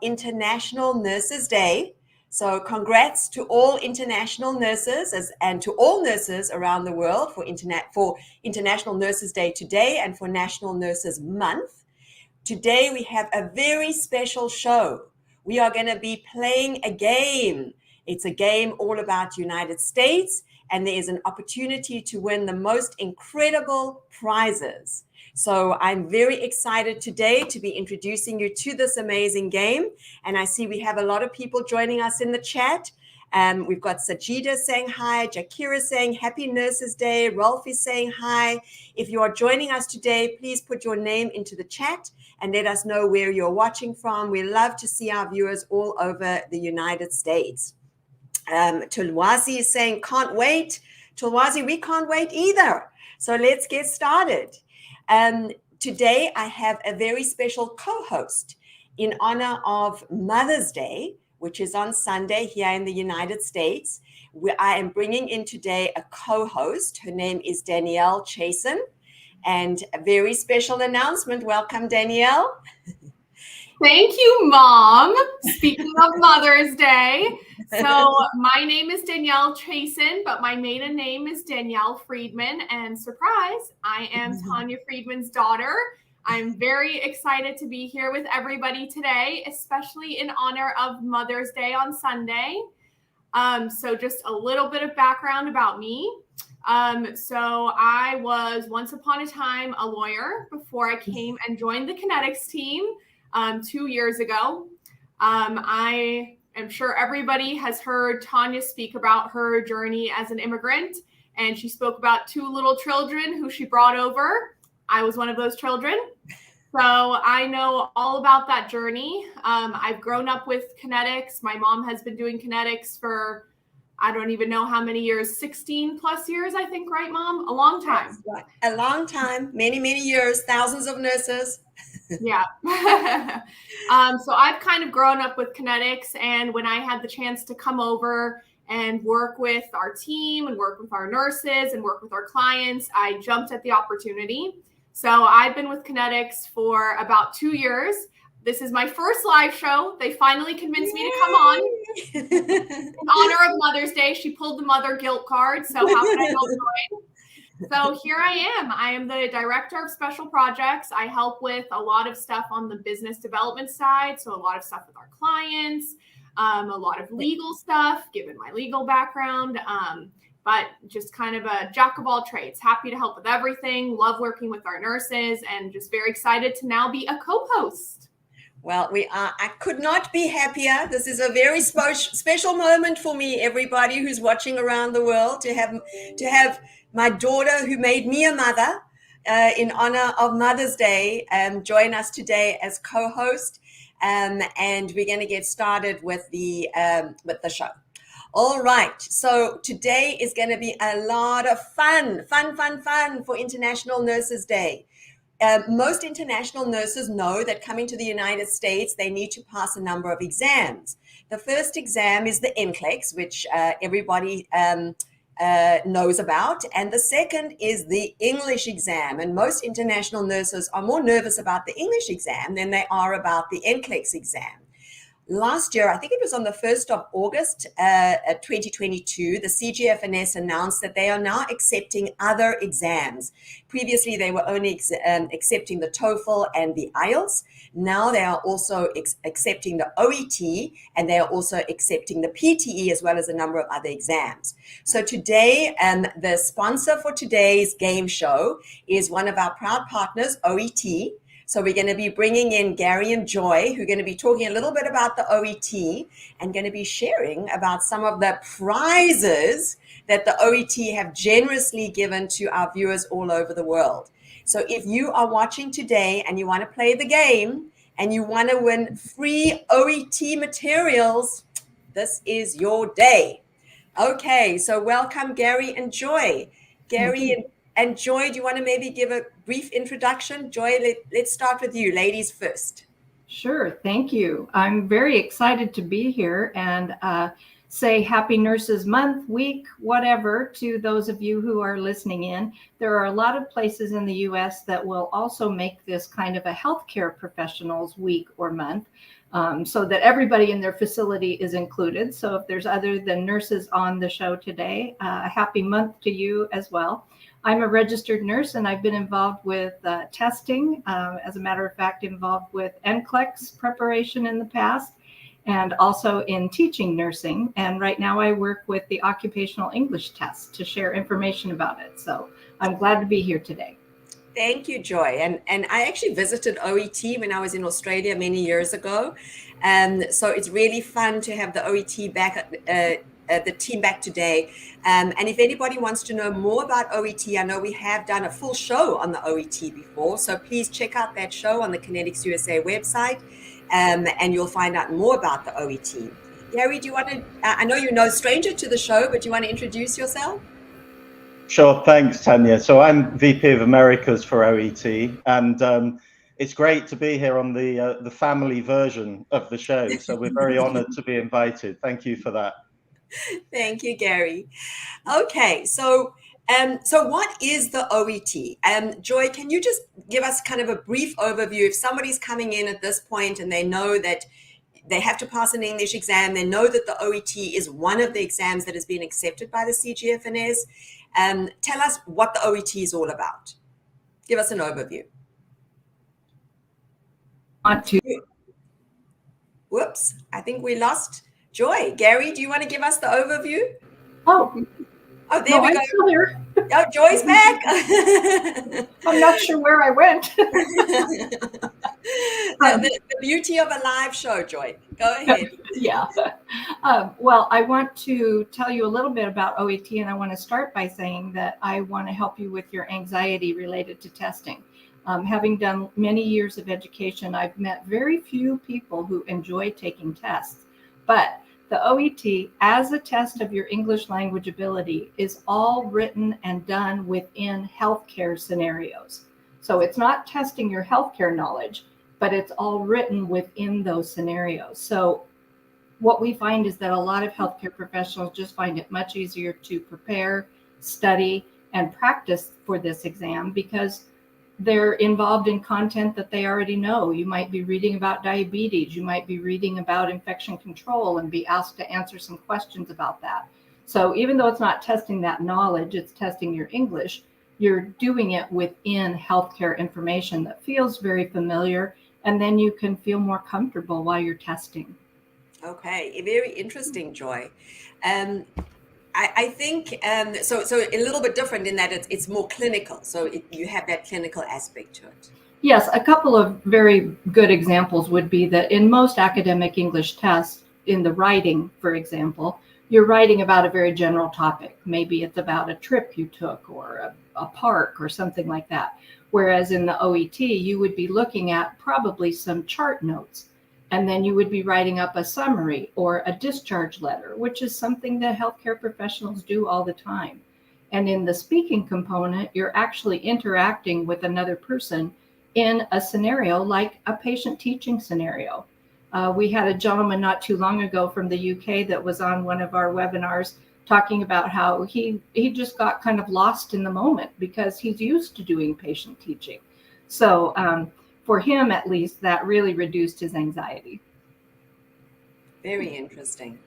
International Nurses Day. So congrats to all international nurses and to all nurses around the world for International Nurses Day today and for National Nurses Month. Today we have a very special show. We are going to be playing a game. It's a game all about United States, and there is an opportunity to win the most incredible prizes. So I'm very excited today to be introducing you to this amazing game. And I see we have a lot of people joining us in the chat. We've got Sajida saying hi, Jakira saying Happy Nurses Day, Rolf is saying hi. If you are joining us today, please put your name into the chat and let us know where you're watching from. We love to see our viewers all over the United States. Tulwazi is saying, can't wait. Tulwazi, we can't wait either. So let's get started. Today, I have a very special co-host in honor of Mother's Day, which is on Sunday here in the United States. I am bringing in today a co-host. Her name is Danielle Chasen. And a very special announcement. Welcome, Danielle. Thank you, Mom. Speaking of Mother's Day, so my name is Danielle Chasen, but my maiden name is Danielle Friedman. And surprise, I am Tanya Friedman's daughter. I'm very excited to be here with everybody today, especially in honor of Mother's Day on Sunday. So just a little bit of background about me. So I was once upon a time a lawyer before I came and joined the Kinetics team 2 years ago. I am sure everybody has heard Tanya speak about her journey as an immigrant, and she spoke about 2 little children who she brought over. I was one of those children. So I know all about that journey. I've grown up with Kinetics. My mom has been doing Kinetics for, I don't even know how many years, 16 plus years, I think, right, Mom? A long time. Right. A long time, many, many years, thousands of nurses. Yeah. So I've kind of grown up with Kinetics, and when I had the chance to come over and work with our team and work with our nurses and work with our clients, I jumped at the opportunity. So I've been with Kinetics for about 2 years. This is my first live show. They finally convinced me to come on in honor of Mother's Day. She pulled the mother guilt card. So how could I help join? So here I am. I am the director of special projects. I help with a lot of stuff on the business development side. So a lot of stuff with our clients, a lot of legal stuff, given my legal background, but just kind of a jack of all trades. Happy to help with everything. Love working with our nurses, and just very excited to now be a co-host. Well, I could not be happier. This is a very special moment for me, everybody who's watching around the world, to have my daughter, who made me a mother, in honor of Mother's Day, join us today as co-host. And we're going to get started with the show. All right. So today is going to be a lot of fun for International Nurses Day. Most international nurses know that coming to the United States, they need to pass a number of exams. The first exam is the NCLEX, which everybody knows about. And the second is the English exam. And most international nurses are more nervous about the English exam than they are about the NCLEX exam. Last year, I think it was on the 1st of August 2022, the CGFNS announced that they are now accepting other exams. Previously, they were only accepting the TOEFL and the IELTS. Now they are also accepting the OET, and they are also accepting the PTE, as well as a number of other exams. So today, the sponsor for today's game show is one of our proud partners, OET. So we're going to be bringing in Gary and Joy, who are going to be talking a little bit about the OET and going to be sharing about some of the prizes that the OET have generously given to our viewers all over the world. So if you are watching today and you want to play the game and you want to win free OET materials, this is your day. Okay, so welcome, Gary and Joy. Gary and Joy, do you want to maybe give a brief introduction? Joy, let's start with you, ladies first. Sure, thank you. I'm very excited to be here and say Happy Nurses Month, week, whatever, to those of you who are listening in. There are a lot of places in the U.S. that will also make this kind of a healthcare professionals week or month. so that everybody in their facility is included. So if there's other than nurses on the show today, a happy month to you as well. I'm a registered nurse, and I've been involved with testing, as a matter of fact, involved with NCLEX preparation in the past, and also in teaching nursing. And right now I work with the occupational English test to share information about it. So I'm glad to be here today. Thank you, Joy. And I actually visited OET when I was in Australia many years ago. So it's really fun to have the OET back, the team back today. And if anybody wants to know more about OET, I know we have done a full show on the OET before. So please check out that show on the Kinetics USA website, and you'll find out more about the OET. Gary, do you want to, I know you're no stranger to the show, but do you want to introduce yourself? Sure, thanks, Tanya. So I'm VP of Americas for OET, and it's great to be here on the family version of the show. So we're very honored to be invited. Thank you for that. Thank you, Gary. Okay, so what is the OET? Joy, can you just give us kind of a brief overview? If somebody's coming in at this point and they know that they have to pass an English exam, they know that the OET is one of the exams that has been accepted by the CGFNS. Tell us what the OET is all about. Give us an overview. Whoops, I think we lost Joy. Gary, do you want to give us the overview? Oh, there we go. I'm still here. Oh, Joy's back. I'm not sure where I went. The beauty of a live show, Joy. Go ahead. Yeah. Well, I want to tell you a little bit about OET, and I want to start by saying that I want to help you with your anxiety related to testing. Having done many years of education, I've met very few people who enjoy taking tests, but the OET, as a test of your English language ability, is all written and done within healthcare scenarios. So it's not testing your healthcare knowledge, but it's all written within those scenarios. So what we find is that a lot of healthcare professionals just find it much easier to prepare, study, and practice for this exam because they're involved in content that they already know. You might be reading about diabetes. You might be reading about infection control and be asked to answer some questions about that. So even though it's not testing that knowledge, it's testing your English, you're doing it within healthcare information that feels very familiar, and then you can feel more comfortable while you're testing. Okay, very interesting, Joy. I think so a little bit different in that it's more clinical. So you have that clinical aspect to it. Yes, a couple of very good examples would be that in most academic English tests, in the writing, for example, you're writing about a very general topic. Maybe it's about a trip you took or a park or something like that. Whereas in the OET, you would be looking at probably some chart notes. And then you would be writing up a summary or a discharge letter, which is something that healthcare professionals do all the time. And in the speaking component, you're actually interacting with another person in a scenario like a patient teaching scenario. We had a gentleman not too long ago from the UK that was on one of our webinars talking about how he just got kind of lost in the moment because he's used to doing patient teaching. So for him, at least, that really reduced his anxiety. Very interesting.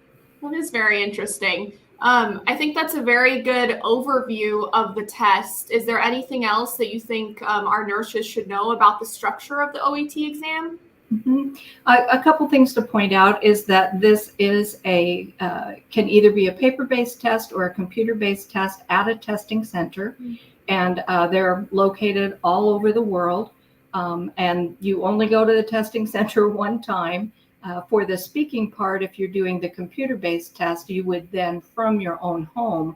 That is very interesting. I think that's a very good overview of the test. Is there anything else that you think our nurses should know about the structure of the OET exam? Mm-hmm. A couple things to point out is that this is can either be a paper-based test or a computer-based test at a testing center. Mm-hmm. And they're located all over the world. And you only go to the testing center one time. For the speaking part, if you're doing the computer-based test, you would then, from your own home,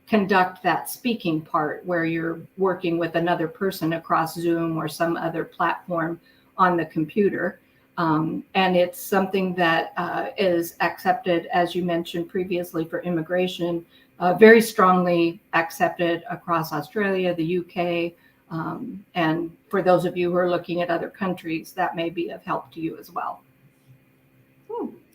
conduct that speaking part where you're working with another person across Zoom or some other platform on the computer. And it's something that is accepted, as you mentioned previously, for immigration, very strongly accepted across Australia, the UK, and for those of you who are looking at other countries, that may be of help to you as well.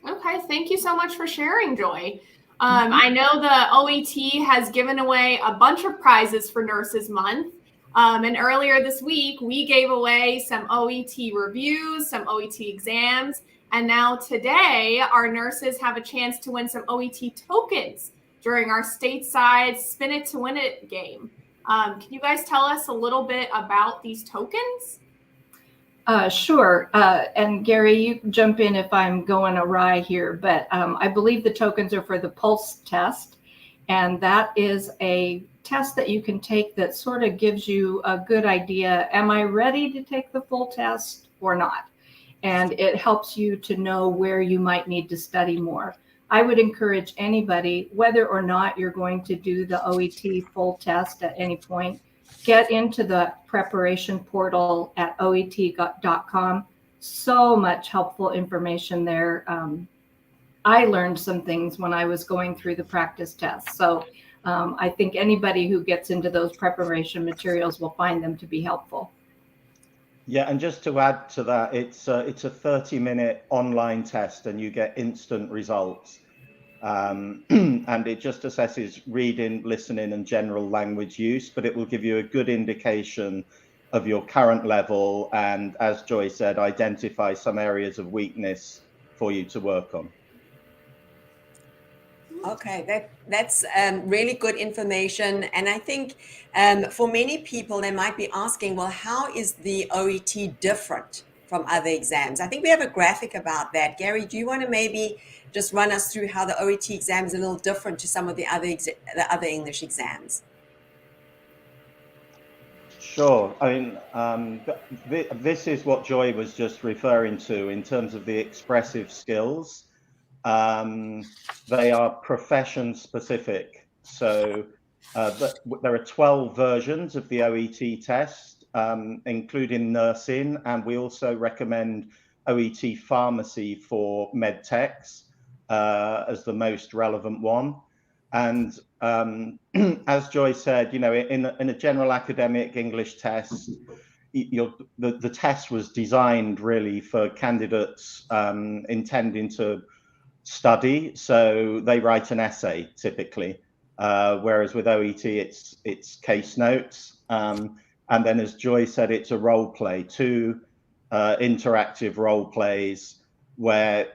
Okay, thank you so much for sharing, Joy. I know the OET has given away a bunch of prizes for Nurses Month. And earlier this week, we gave away some OET reviews, some OET exams, And now today, our nurses have a chance to win some OET tokens during our stateside Spin It to Win It game. Can you guys tell us a little bit about these tokens? Sure. And Gary, you can jump in if I'm going awry here, but I believe the tokens are for the pulse test. And that is a test that you can take that sort of gives you a good idea. Am I ready to take the full test or not? And it helps you to know where you might need to study more. I would encourage anybody, whether or not you're going to do the OET full test at any point, get into the preparation portal at oet.com. So much helpful information there. I learned some things when I was going through the practice tests. So I think anybody who gets into those preparation materials will find them to be helpful. Yeah, and just to add to that, it's a 30-minute online test and you get instant results. And it just assesses reading, listening, and general language use, but it will give you a good indication of your current level and, as Joy said, identify some areas of weakness for you to work on. Okay, that's really good information. And I think for many people, they might be asking, well, how is the OET different from other exams? I think we have a graphic about that. Gary, do you want to maybe just run us through how the OET exam is a little different to some of the other English exams? Sure. I mean, this is what Joy was just referring to in terms of the expressive skills. They are profession specific. So there are 12 versions of the OET test, including nursing, and we also recommend OET pharmacy for med techs as the most relevant one. And as Joy said, you know, in a general academic English test, the test was designed really for candidates intending to study, so they write an essay typically, whereas with OET it's case notes, and then as Joy said, it's a role play, 2 interactive role plays where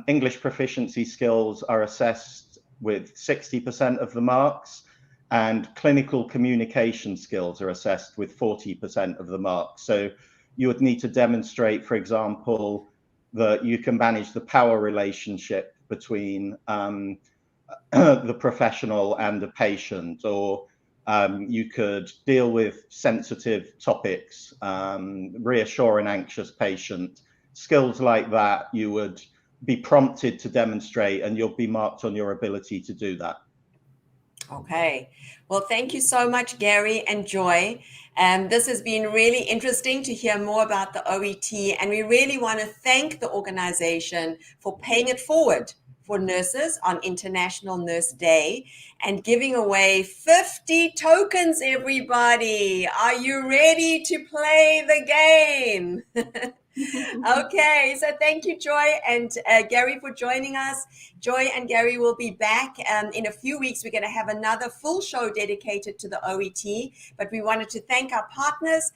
English proficiency skills are assessed with 60% of the marks, and clinical communication skills are assessed with 40% of the marks. So you would need to demonstrate, for example, that you can manage the power relationship between the professional and the patient, or you could deal with sensitive topics, reassure an anxious patient. Skills like that you would be prompted to demonstrate, and you'll be marked on your ability to do that. Okay. Well, thank you so much, Gary and Joy. This has been really interesting to hear more about the OET, and we really want to thank the organization for paying it forward for nurses on International Nurse Day and giving away 50 tokens, everybody. Are you ready to play the game? Okay, so thank you, Joy and Gary, for joining us. Joy and Gary will be back in a few weeks. We're going to have another full show dedicated to the OET, but we wanted to thank our partners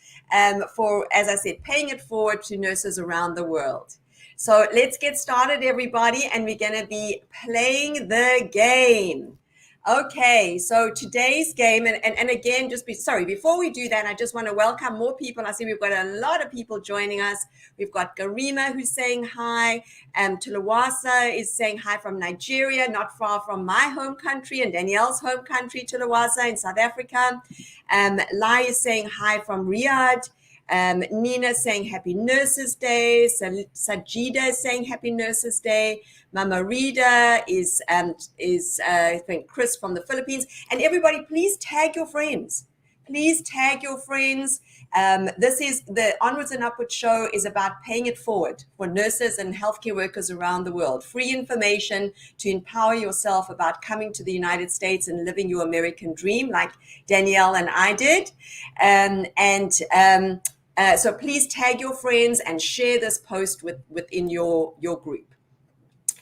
for, as I said, paying it forward to nurses around the world. So let's get started, everybody, and we're going to be playing the game. Okay, so today's game, and again, before we do that, I just want to welcome more people. I see we've got a lot of people joining us. We've got Garima who's saying hi, Tulawasa is saying hi from Nigeria, not far from my home country and Danielle's home country, Tulawasa in South Africa. Lai is saying hi from Riyadh. Nina saying Happy Nurses Day. Sajida is saying Happy Nurses Day. Mama Rita is I think Chris from the Philippines. And everybody, please tag your friends. Please tag your friends. This is the Onwards and Upwards show is about paying it forward for nurses and healthcare workers around the world. Free information to empower yourself about coming to the United States and living your American dream like Danielle and I did. So please tag your friends and share this post within your group.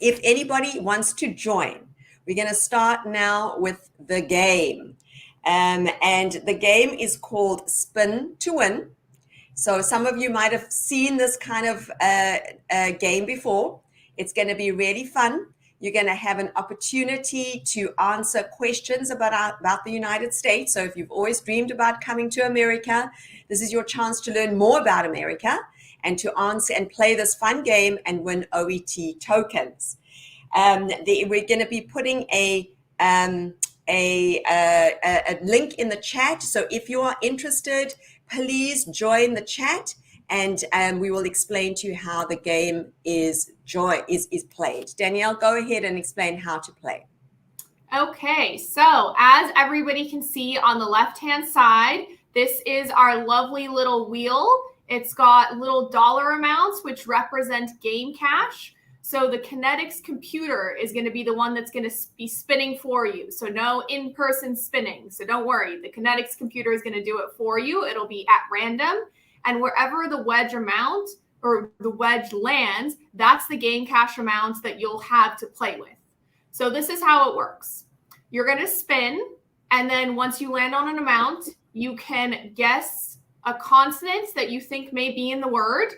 If anybody wants to join, we're going to start now with the game. And the game is called Spin to Win. So some of you might have seen this kind of game before. It's going to be really fun. You're going to have an opportunity to answer questions about the United States. So if you've always dreamed about coming to America, this is your chance to learn more about America and to answer and play this fun game and win OET tokens. We're going to be putting a link in the chat. So if you are interested, please join the chat, and we will explain to you how the game is played. Danielle, go ahead and explain how to play. Okay, so as everybody can see on the left-hand side, this is our lovely little wheel. It's got little dollar amounts, which represent game cash. So the Kinetics computer is going to be the one that's going to be spinning for you. So no in-person spinning. So don't worry. The Kinetics computer is going to do it for you. It'll be at random. And wherever the wedge amount or the wedge lands, that's the game cash amount that you'll have to play with. So this is how it works. You're going to spin. And then once you land on an amount, you can guess a consonant that you think may be in the word.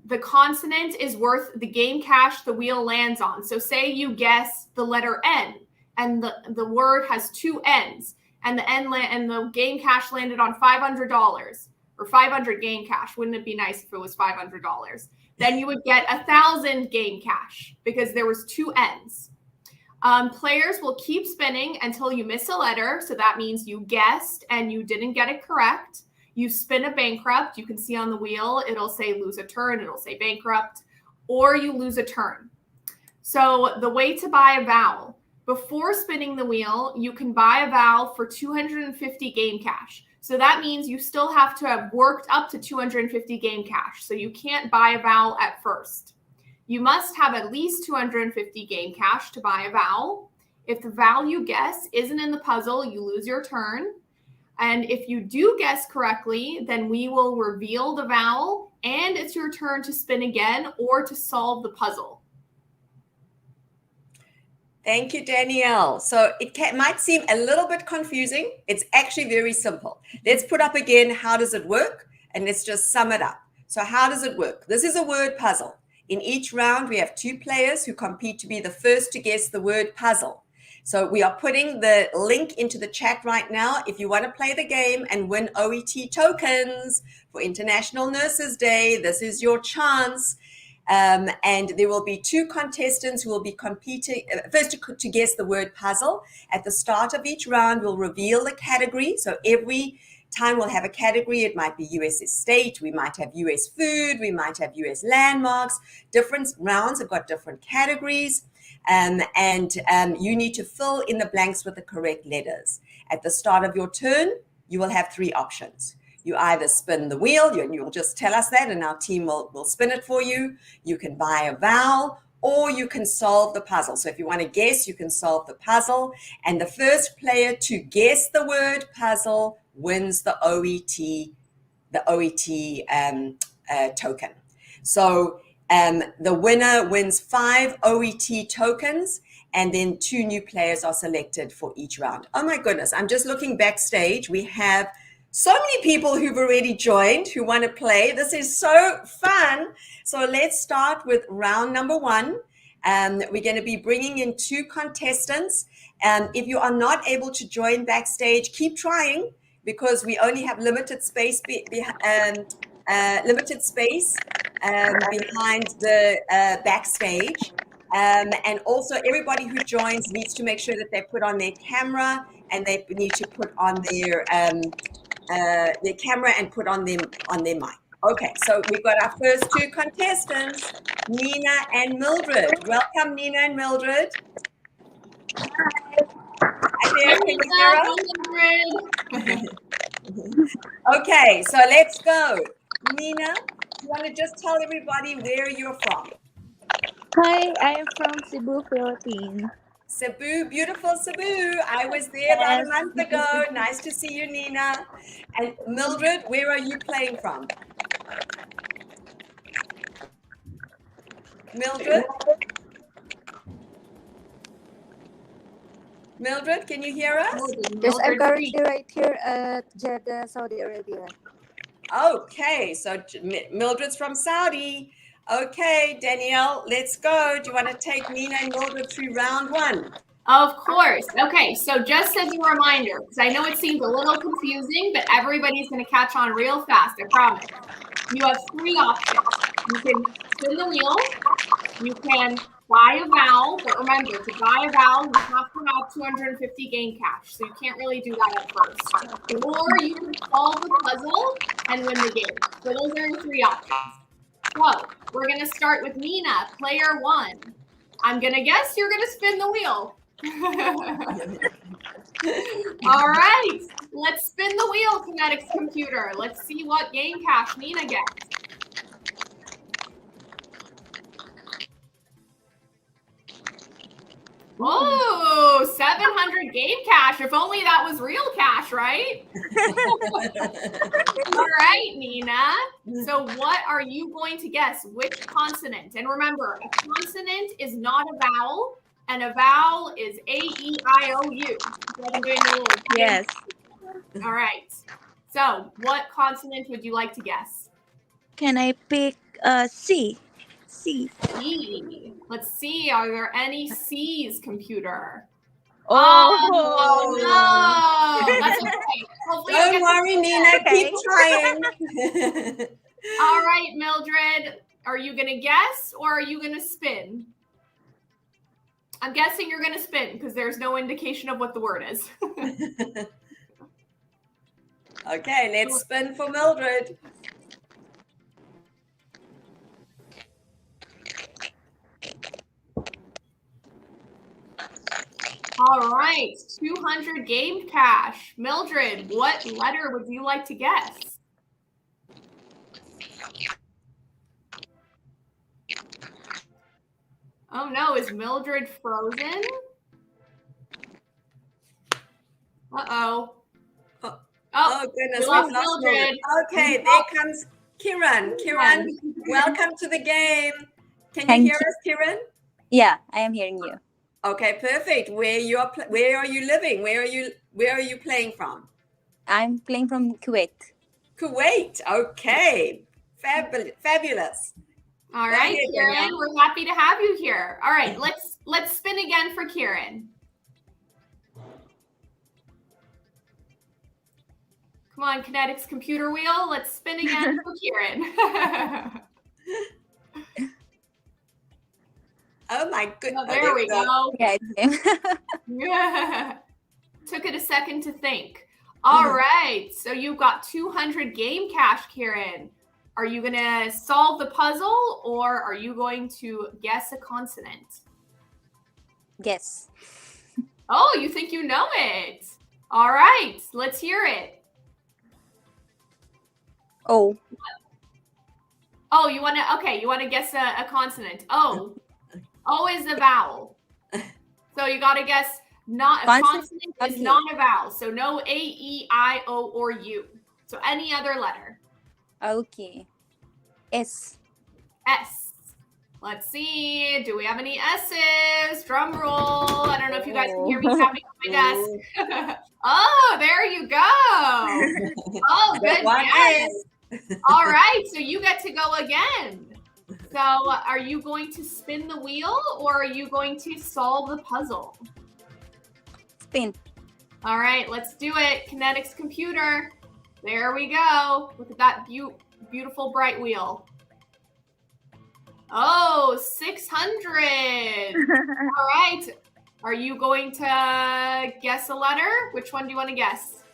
The consonant is worth the game cash the wheel lands on. So say you guess the letter N, and the word has two N's, and the game cash landed on $500 or 500 game cash. Wouldn't it be nice if it was $500? Then you would get 1,000 game cash because there was two N's. Players will keep spinning until you miss a letter. So that means you guessed and you didn't get it correct. You spin a bankrupt. You can see on the wheel, it'll say lose a turn. It'll say bankrupt, or you lose a turn. So the way to buy a vowel, before spinning the wheel, you can buy a vowel for 250 game cash. So that means you still have to have worked up to 250 game cash. So you can't buy a vowel at first. You must have at least 250 game cash to buy a vowel. If the vowel you guess isn't in the puzzle, you lose your turn. And if you do guess correctly, then we will reveal the vowel, and it's your turn to spin again or to solve the puzzle. Thank you, Danielle. So it might seem a little bit confusing. It's actually very simple. Let's put up again, how does it work? And let's just sum it up. So how does it work? This is a word puzzle. In each round, we have two players who compete to be the first to guess the word puzzle. So we are putting the link into the chat right now. If you want to play the game and win OET tokens for International Nurses Day, this is your chance. And there will be two contestants who will be competing, first to guess the word puzzle. At the start of each round, we'll reveal the category. So every time we'll have a category. It might be US estate. We might have US food. We might have US landmarks. Different rounds have got different categories. And you need to fill in the blanks with the correct letters. At the start of your turn, you will have three options. You either spin the wheel, and you'll just tell us that, and our team will spin it for you. You can buy a vowel, or you can solve the puzzle. So if you want to guess, you can solve the puzzle. And the first player to guess the word puzzle wins the OET token. So the winner wins 5 OET tokens, and then 2 new players are selected for each round. Oh my goodness, I'm just looking backstage. We have so many people who've already joined who want to play. This is so fun. So let's start with round number 1. We're going to be bringing in 2 contestants. If you are not able to join backstage, keep trying, because we only have limited space behind the backstage. And also everybody who joins needs to make sure that they put on their camera, and they need to put on their camera and put on their mic. Okay, so we've got our first 2 contestants, Nina and Mildred. Welcome, Nina and Mildred. Hi there, can you hear us? Okay, so let's go. Nina, you want to just tell everybody where you're from? Hi, I am from Cebu, Philippines. Cebu, beautiful Cebu. I was there about a month ago. Nice to see you, Nina. And Mildred, where are you playing from? Mildred? Mildred, can you hear us? Yes, I'm currently right here at Jeddah, Saudi Arabia. Okay, so Mildred's from Saudi. Okay, Danielle, let's go. Do you want to take Nina and Mildred through round one? Of course. Okay, so just as a reminder, because I know it seems a little confusing, but everybody's going to catch on real fast, I promise. You have three options. You can spin the wheel, you can buy a vowel, but remember, to buy a vowel, you have to have 250 game cash, so you can't really do that at first. Or you can solve the puzzle and win the game. So those are your three options. So we're going to start with Nina, player one. I'm going to guess you're going to spin the wheel. All right, let's spin the wheel, Kinetics computer. Let's see what game cash Nina gets. Oh, 700 game cash. If only that was real cash, right? All right, Nina. So what are you going to guess? Which consonant? And remember, a consonant is not a vowel, and a vowel is A-E-I-O-U. Yes. All right. So what consonant would you like to guess? Can I pick C? C. C. Let's see. Are there any C's, computer? Oh, no. That's okay. Hopefully you'll Don't get worry, Nina. Okay. Keep trying. All right, Mildred. Are you going to guess or are you going to spin? I'm guessing you're going to spin because there's no indication of what the word is. Okay, let's spin for Mildred. All right, 200 game cash. Mildred, what letter would you like to guess? Oh no, is Mildred frozen? Uh-oh. Oh goodness, we lost we've lost Mildred. Mildred. Okay, there comes Kiran. Kiran, welcome to the game. Can you Thank hear us, Kiran? yeah, I am hearing you. Okay, perfect. Where are you living? Where are you playing from? I'm playing from Kuwait. Kuwait. Okay, fabulous. All right, Kieran, we're happy to have you here. All right, let's spin again for Kieran. Come on, Kinetics computer wheel. Let's spin again for Kieran. Oh my goodness. Oh, there we go. Yeah, Yeah. Took it a second to think. All right, so you've got 200 game cash, Kieran. Are you going to solve the puzzle or are you going to guess a consonant? Yes. Oh, you think you know it. All right, let's hear it. Oh. Oh, you want to guess a consonant. O. O is a vowel. So you got to guess not a consonant is not a vowel. So no A, E, I, O, or U. So any other letter. Okay. S. S. Let's see. Do we have any S's? Drum roll. I don't know if you guys can hear me tapping on my desk. Oh, there you go. Oh, good guess. All right. So you get to go again. So are you going to spin the wheel or are you going to solve the puzzle? Spin. All right. Let's do it. Kinetics computer. There we go. Look at that beautiful bright wheel. Oh, 600. All right. Are you going to guess a letter? Which one do you want to guess?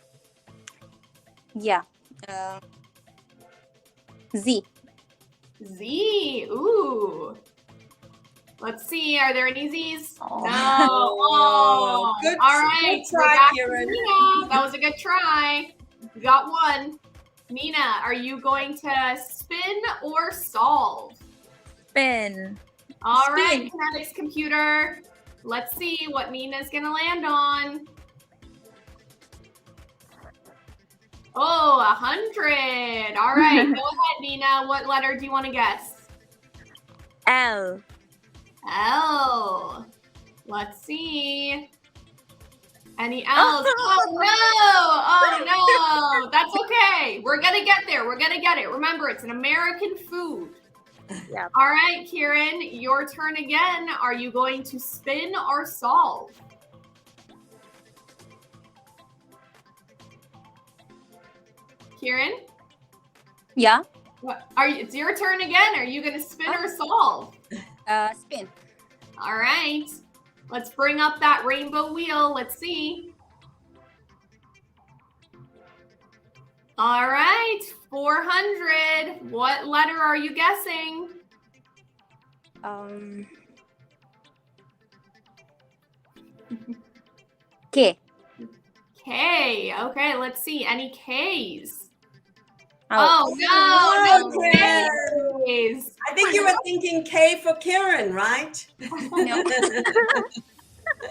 Yeah. Z. Z. Ooh. Let's see. Are there any Z's? Oh. No. Oh. Good, all right. Good try, Kieran. Nina. That was a good try. You got one. Nina, are you going to spin or solve? Spin. All right, Kinetics computer. Let's see what Nina's going to land on. Oh, 100. All right, go ahead, Nina. What letter do you want to guess? L. L. Let's see. Any L's? Oh no. That's okay. We're gonna get there. We're gonna get it. Remember, it's an American food. Yeah. All right, Kieran, your turn again. Are you going to spin or solve? Kieran? Yeah. It's your turn again. Are you gonna spin or solve? Spin. All right. Let's bring up that rainbow wheel. Let's see. All right, 400. What letter are you guessing? K. K. Okay, let's see. Any K's? Oh. No Kieran. K's. I think you were thinking K for Kieran, right? No. That's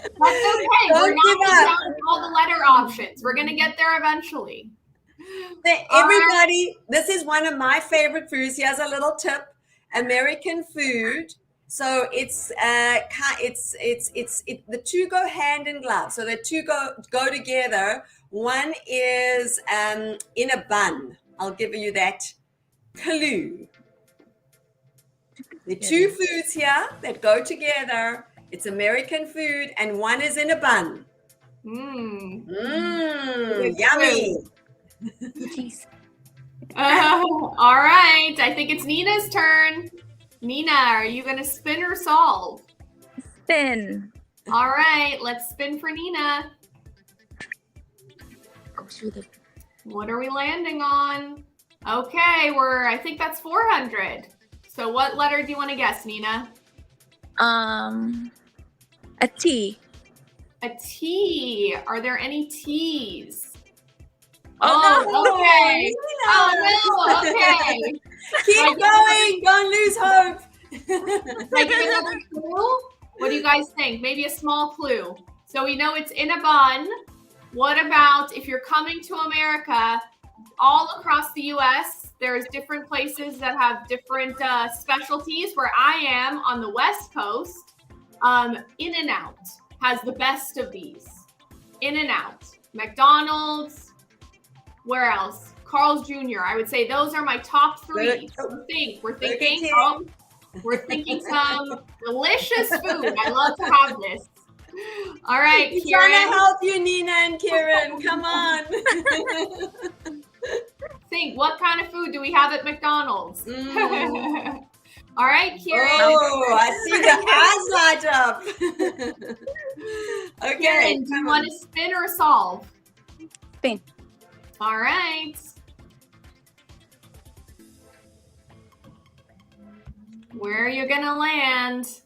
okay. We're Don't give not up. down all the letter options. We're gonna get there eventually. Everybody, this is one of my favorite foods. Here's a little tip: American food. So it's the two go hand in glove. So the two go together. One is in a bun. I'll give you that clue. The two foods here that go together. It's American food, and one is in a bun. Yummy. Jeez. All right. I think it's Nina's turn. Nina, are you going to spin or solve? Spin. All right. Let's spin for Nina. Go through the. What are we landing on? Okay. I think that's 400. So what letter do you want to guess, Nina? A T. A T. Are there any T's? Oh, okay. Oh, no. Okay. Keep going. Don't lose hope. Can I give you another clue? What do you guys think? Maybe a small clue. So we know it's in a bun. What about if you're coming to America, all across the U.S., there's different places that have different specialties. Where I am on the West Coast, In-N-Out has the best of these. In-N-Out, McDonald's, where else? Carl's Jr. I would say those are my top three. So we're thinking some delicious food. I love to have this. All right, He's Kieran. trying to help you, Nina and Kieran. Come on. Think, what kind of food do we have at McDonald's? All right, Kieran. Oh, I see the eyes light up. Okay. Kieran, do you want to spin or solve? Spin. All right. Where are you going to land?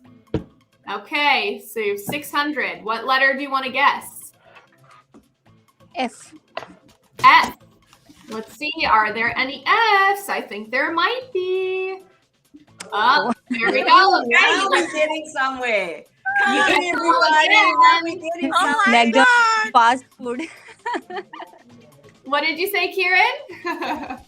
Okay, so you have 600. What letter do you want to guess? F. F. Let's see. Are there any F's? I think there might be. Oh, there we go. Now Okay. we're getting somewhere. Come You on, got everybody. some Now we're getting Oh somewhere. my God. Fast food. What did you say, Kieran?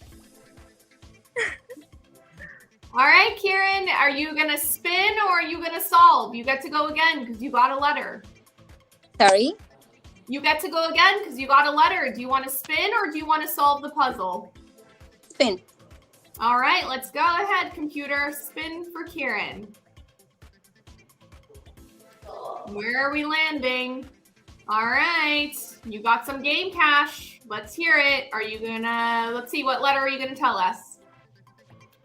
All right, Kieran, are you going to spin or are you going to solve? You get to go again because you got a letter. Sorry. You get to go again because you got a letter. Do you want to spin or do you want to solve the puzzle? Spin. All right, let's go ahead, computer. Spin for Kieran. Where are we landing? All right, you got some game cash. Let's hear it. Are you gonna, let's see, what letter are you gonna tell us?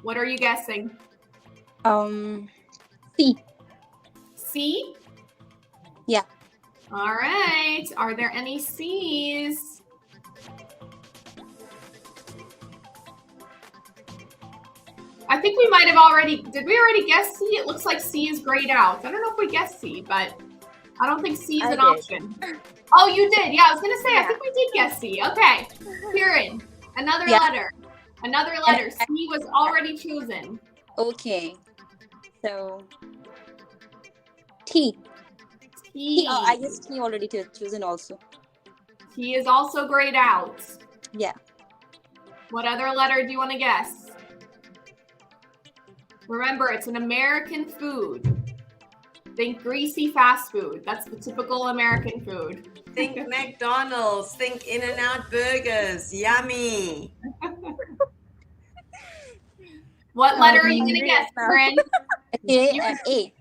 What are you guessing? C. C? Yeah. All right, are there any C's? I think we might have already, did we already guess C? It looks like C is grayed out. I don't know if we guessed C, but I don't think C is I an did. option. Oh, you did. Yeah, I was going to say, I Yeah. think we did guess C. Okay. Kieran, another Yeah. letter. Another letter. C was already chosen. Okay. So T. T. Oh, I guess T already chosen also. T is also grayed out. Yeah. What other letter do you want to guess? Remember, it's an American food. Think greasy fast food. That's the typical American food. Think McDonald's. Think In-N-Out Burgers. Yummy. What letter are you going to guess, Corinne? A.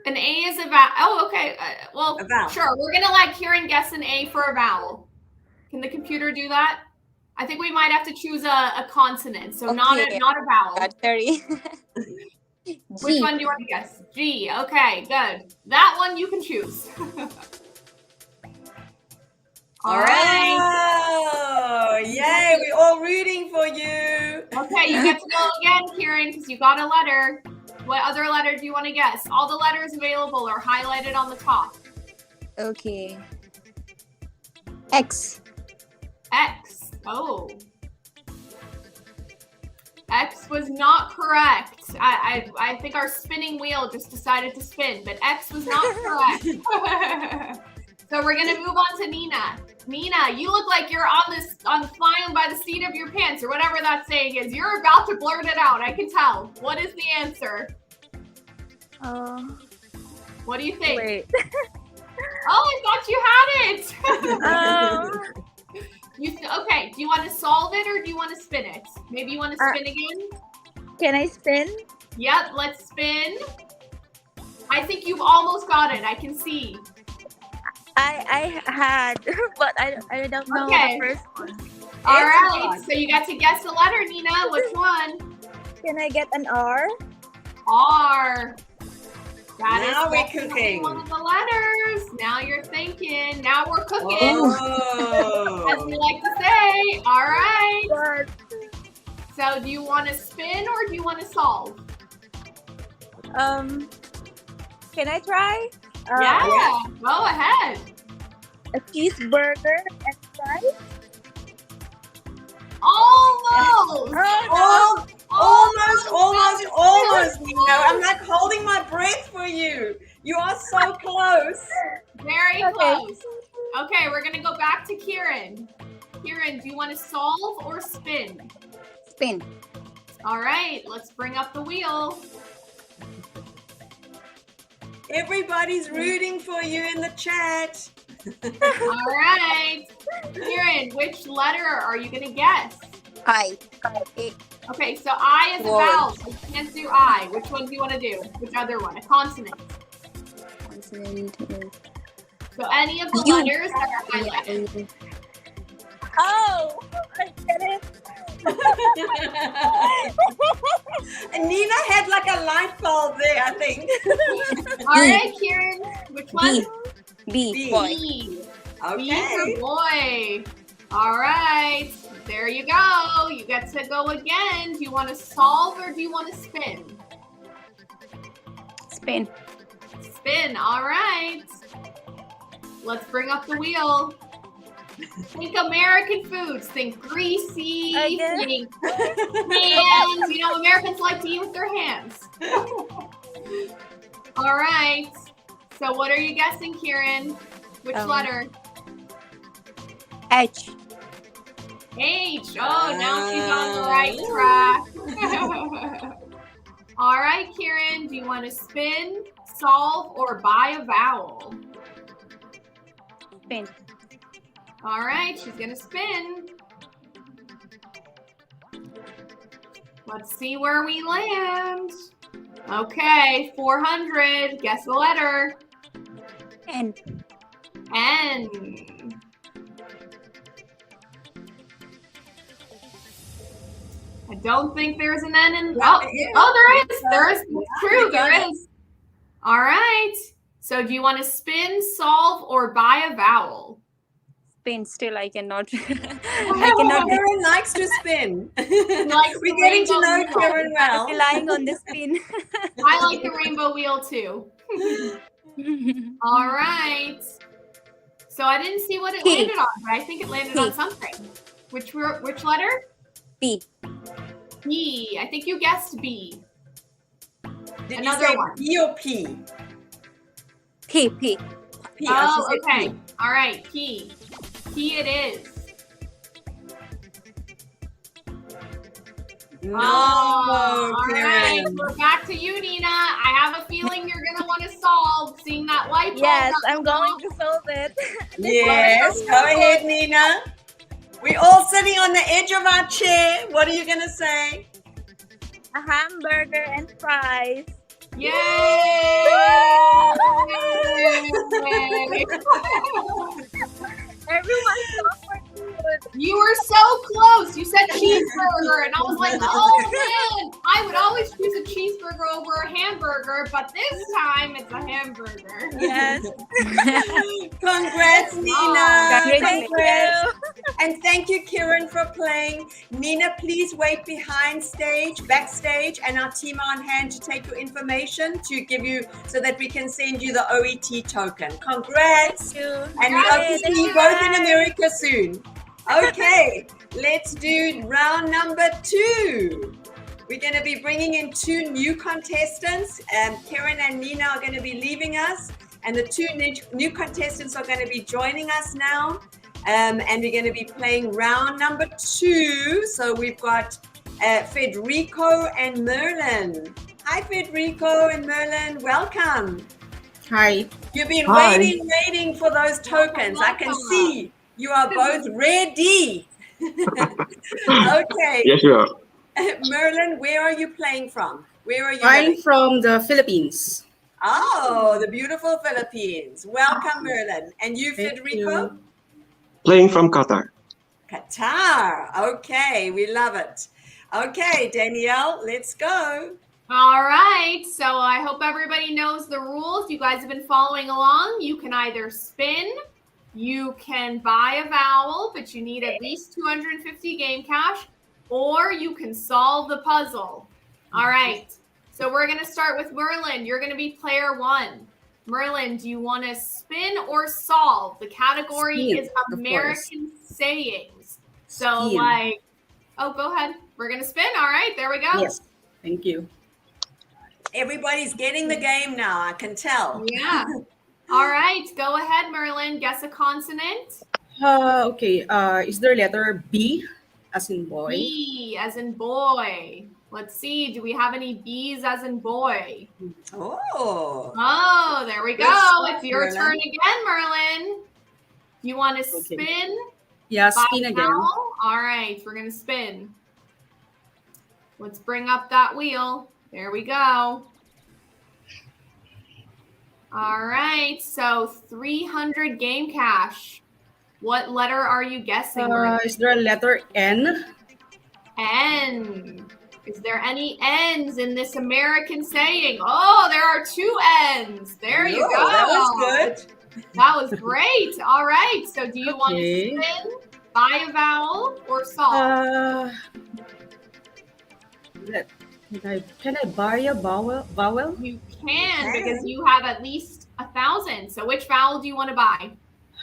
An A is a vowel. Oh, okay. Well, A vowel. sure. We're going to let Kieran guess an A for a vowel. Can the computer do that? I think we might have to choose a consonant, so not a vowel. Got 30. Which one do you want to guess? G. Okay, good. That one you can choose. All right. Oh, yay. We're all rooting for you. Okay, you get to go again, Kieran, because you got a letter. What other letter do you want to guess? All the letters available are highlighted on the top. Okay. X. X. Oh. X was not correct. I think our spinning wheel just decided to spin, but X was not correct. So we're gonna move on to Nina. Nina, you look like you're on flying by the seat of your pants or whatever that saying is. You're about to blurt it out. I can tell. What is the answer? What do you think? Wait. Oh, I thought you had it. Okay, do you want to solve it or do you want to spin it? Maybe you want to spin again? Can I spin? Yep, let's spin. I think you've almost got it. I can see. I had, but I don't know Okay. the first one. All right, so you got to guess the letter, Nina. Which one? Can I get an R? R. That is Now we're definitely cooking. one of the letters. Now you're thinking. Now we're cooking. Oh. As we like to say. All right. But, So do you want to spin or do you want to solve? can I try? Yeah, go ahead. A cheeseburger and fries? Almost. Almost. You know, I'm like holding my breath for you. You are so close. Very Okay. close. Okay, we're gonna go back to Kieran. Kieran, do you want to solve or spin? Spin. All right, let's bring up the wheel. Everybody's rooting for you in the chat. All right. Kieran, which letter are you gonna guess? I. Okay, so I is a Whoa. vowel. So you can't do I. Which one do you want to do? Which other one? A consonant. Consonant. So any of the U. letters that are highlighted. Oh, I get it. And Nina had like a light bulb there, I think. All right, Kieran. Which one? B. B. Boy. B. B Okay. for boy. All right. There you go. You get to go again. Do you want to solve or do you want to spin? Spin. Spin. All right. Let's bring up the wheel. Think American foods. Think greasy. Okay. Think hands. You know, Americans like to eat with their hands. All right. So what are you guessing, Kieran? Which letter? H. H. Oh, now she's on the right track. All right, Kieran. Do you want to spin, solve, or buy a vowel? Spin. All right, she's going to spin. Let's see where we land. Okay, 400. Guess the letter. N. N. I don't think there's an N in. Yeah, There is. There is. It's true. There is. All right. So do you want to spin, solve, or buy a vowel? Spin. Still, I cannot. I Oh, cannot. Karen likes to spin. Likes We're the getting to rainbow know wheel. Karen well. Relying on the spin. I like the rainbow wheel too. All right. So I didn't see what it P. landed on, but I think it landed P. on something. Which letter? B. B. I think you guessed B. Did Another you say one. P or P? P. P. P. Oh, she said okay. P. All right. P. P it is. No, All right. Karen. We're back to you, Nina. I have a feeling you're solve. Seeing that light bulb. Yes, up I'm going to solve it. Yes, go ahead, Nina. We're all sitting on the edge of our chair. What are you going to say? A hamburger and fries. Yay! Everyone's so for food. You were so close. You said cheeseburger, and I was like, oh man, I would always choose a cheeseburger over a hamburger, but this time it's a hamburger. Yes. Congrats, Nina. Thank you. And thank you, Kieran, for playing. Nina, please wait backstage, and our team are on hand to take your information to give you so that we can send you the OET token. Congrats. Thank you. And we hope to see you both in America soon. Okay, let's do round number 2. We're going to be bringing in 2 new contestants. Karen and Nina are going to be leaving us, and the 2 new contestants are going to be joining us now. And we're going to be playing round number 2. So we've got Federico and Merlin. Hi, Federico and Merlin. Welcome. Hi. You've been waiting for those tokens. I can see you are both ready. Okay. Yes, sure. Merlin, where are you playing from? Where are you? I'm living? from the Philippines. Oh, the beautiful Philippines. Welcome, Merlin. And you, Thank Federico? you. Playing from Qatar. Qatar. Okay, we love it. Okay, Danielle, let's go. All right, so I hope everybody knows the rules. You guys have been following along. You can either spin, you can buy a vowel, but you need at least 250 game cash, or you can solve the puzzle. All right, so we're going to start with Merlin. You're going to be player 1. Merlin, do you want to spin or solve? The category Spin, is American sayings. So Spin. go ahead. We're going to spin. All right, there we go. Yes. Thank you. Everybody's getting the game now, I can tell. Yeah. All right, go ahead, Merlin. Guess a consonant. Okay. Is there letter B as in boy? B as in boy. Let's see. Do we have any B's as in boy? Oh. Oh, there we go. Good It's your Merlin. turn again, Merlin. You want to Okay. spin? Yeah, Buy spin again. vowel? All right, we're going to spin. Let's bring up that wheel. There we go. All right, so 300 game cash. What letter are you guessing? Merlin? Is there a letter N? N. Is there any N's in this American saying? Oh, there are 2 N's. There you Oh, go. that was good. That was great. All right. So do you want to Okay. spin, buy a vowel, or solve? Can I buy a vowel? You can because you have at least 1,000. So which vowel do you want to buy?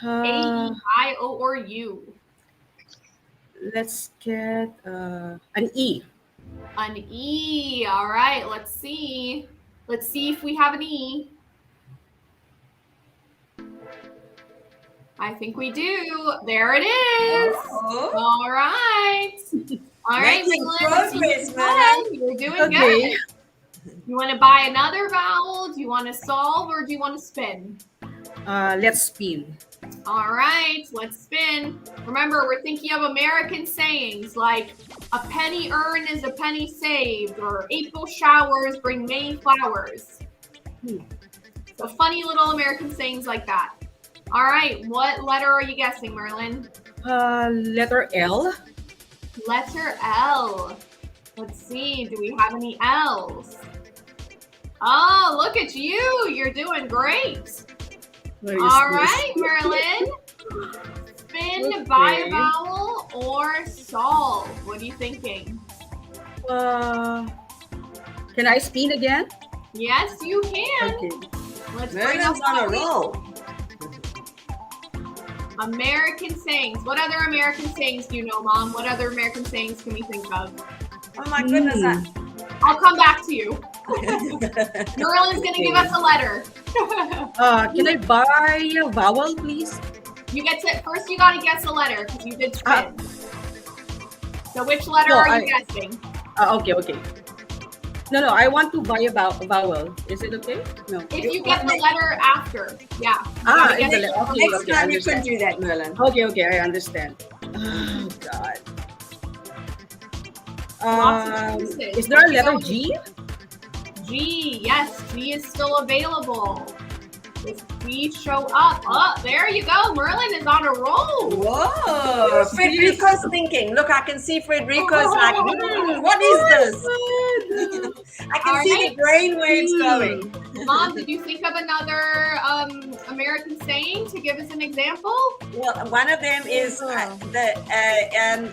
A, E, I, O, or U? Let's get an E. An E. All right. Let's see. Let's see if we have an E. I think we do. There it is. Oh. All right. All right, Making Merlin, let's see progress, what Merlin. you're doing Okay. good. You want to buy another vowel? Do you want to solve or do you want to spin? Let's spin. All right, let's spin. Remember, we're thinking of American sayings like a penny earned is a penny saved, or April showers bring May flowers. So funny little American sayings like that. All right, what letter are you guessing, Merlin? Letter L. Letter L. Let's see, do we have any L's? Oh, look at you. You're doing great. Where is All this? right, Merlin. Spin, Okay. buy a vowel, or solve. What are you thinking? Can I spin again? Yes, you can. Okay. Let's bring up Merlin's on that a wheel. roll. American sayings. What other American sayings do you know, Mom? What other American sayings can we think of? Oh my goodness. I'll come back to you. Merlin's going to give us a letter. Can I buy a vowel, please? You get to first. You got to guess a letter because you did spin. So which letter No, are you guessing? Okay. No, I want to buy a vowel. Is it okay? No. If you get the letter after, yeah. It's a letter. Okay, Next okay, time I you can understand. do that, Merlin. Okay, I understand. Oh God. Lots of choices. Is there a letter G? G, yes, G is still available. Does G show up? Oh, there you go. Merlin is on a roll. Whoa! Frederico's thinking. Look, I can see Frederico's like, what is this? I can see the brain waves going. Mom, did you think of another American saying to give us an example? Well, one of them is